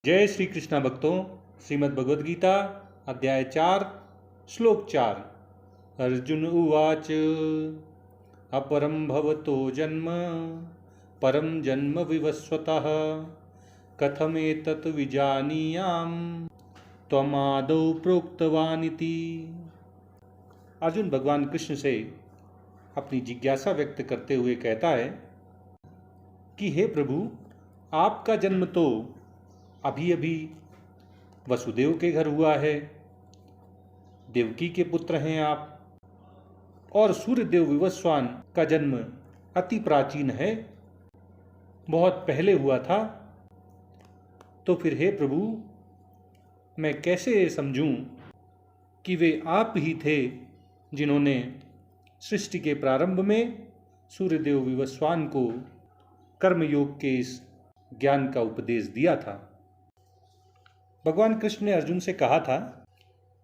जय श्री कृष्ण भक्तों। श्रीमद् भगवद गीता अध्याय 4 श्लोक 4। अर्जुन उवाच अपरं भवतो जन्म परं जन्म विवस्वतः कथमेतत् विजानीयाम् त्वमादौ प्रोक्तवानिति। अर्जुन भगवान कृष्ण से अपनी जिज्ञासा व्यक्त करते हुए कहता है कि हे प्रभु, आपका जन्म तो अभी अभी वसुदेव के घर हुआ है, देवकी के पुत्र हैं आप, और सूर्यदेव विवस्वान का जन्म अति प्राचीन है, बहुत पहले हुआ था। तो फिर हे प्रभु, मैं कैसे समझूं कि वे आप ही थे जिन्होंने सृष्टि के प्रारंभ में सूर्यदेव विवस्वान को कर्मयोग के इस ज्ञान का उपदेश दिया था। भगवान कृष्ण ने अर्जुन से कहा था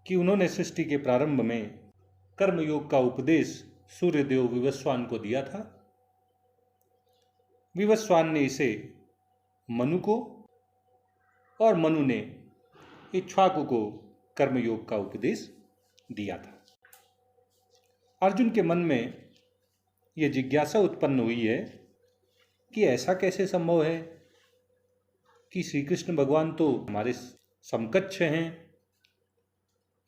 कि उन्होंने सृष्टि के प्रारंभ में कर्मयोग का उपदेश सूर्यदेव विवस्वान को दिया था। विवस्वान ने इसे मनु को और मनु ने इक्ष्वाकु को कर्मयोग का उपदेश दिया था। अर्जुन के मन में यह जिज्ञासा उत्पन्न हुई है कि ऐसा कैसे संभव है कि श्री कृष्ण भगवान तो हमारे समकक्ष हैं,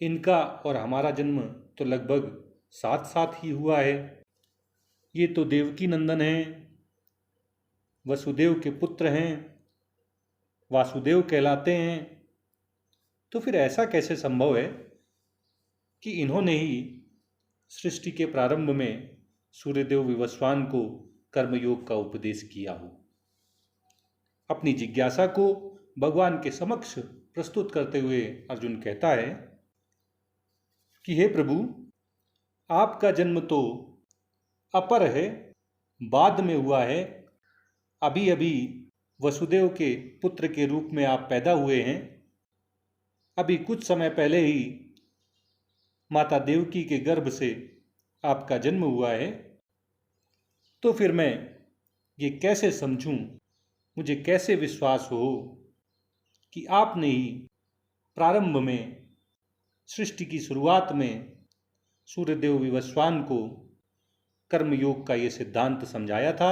इनका और हमारा जन्म तो लगभग साथ साथ ही हुआ है। ये तो देवकी नंदन हैं, वसुदेव के पुत्र हैं, वासुदेव कहलाते हैं। तो फिर ऐसा कैसे संभव है कि इन्होंने ही सृष्टि के प्रारंभ में सूर्यदेव विवस्वान को कर्मयोग का उपदेश किया हो। अपनी जिज्ञासा को भगवान के समक्ष प्रस्तुत करते हुए अर्जुन कहता है कि हे प्रभु, आपका जन्म तो अपर है, बाद में हुआ है। अभी अभी वसुदेव के पुत्र के रूप में आप पैदा हुए हैं। अभी कुछ समय पहले ही माता देवकी के गर्भ से आपका जन्म हुआ है। तो फिर मैं ये कैसे समझूं, मुझे कैसे विश्वास हो कि आपने ही प्रारंभ में सृष्टि की शुरुआत में सूर्यदेव विवस्वान को कर्मयोग का ये सिद्धांत समझाया था।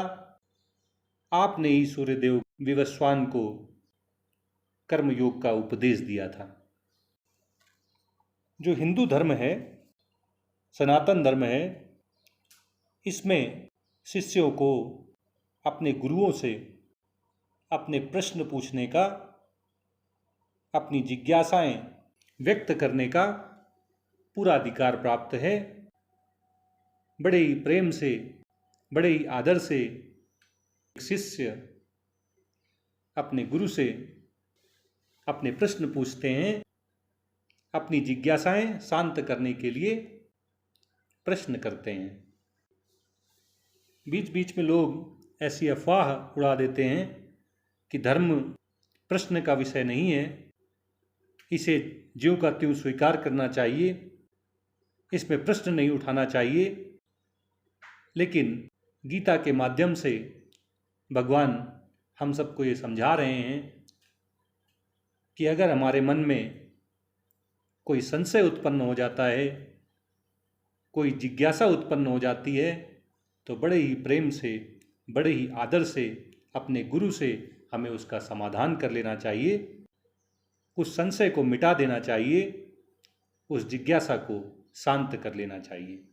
आपने ही सूर्यदेव विवस्वान को कर्मयोग का उपदेश दिया था। जो हिंदू धर्म है, सनातन धर्म है, इसमें शिष्यों को अपने गुरुओं से अपने प्रश्न पूछने का, अपनी जिज्ञासाएं व्यक्त करने का पूरा अधिकार प्राप्त है। बड़े ही प्रेम से, बड़े ही आदर से शिष्य अपने गुरु से अपने प्रश्न पूछते हैं, अपनी जिज्ञासाएं शांत करने के लिए प्रश्न करते हैं। बीच बीच में लोग ऐसी अफवाह उड़ा देते हैं कि धर्म प्रश्न का विषय नहीं है, इसे ज्यों का त्यों स्वीकार करना चाहिए, इसमें प्रश्न नहीं उठाना चाहिए। लेकिन गीता के माध्यम से भगवान हम सबको ये समझा रहे हैं कि अगर हमारे मन में कोई संशय उत्पन्न हो जाता है, कोई जिज्ञासा उत्पन्न हो जाती है, तो बड़े ही प्रेम से, बड़े ही आदर से अपने गुरु से हमें उसका समाधान कर लेना चाहिए, उस संशय को मिटा देना चाहिए, उस जिज्ञासा को शांत कर लेना चाहिए।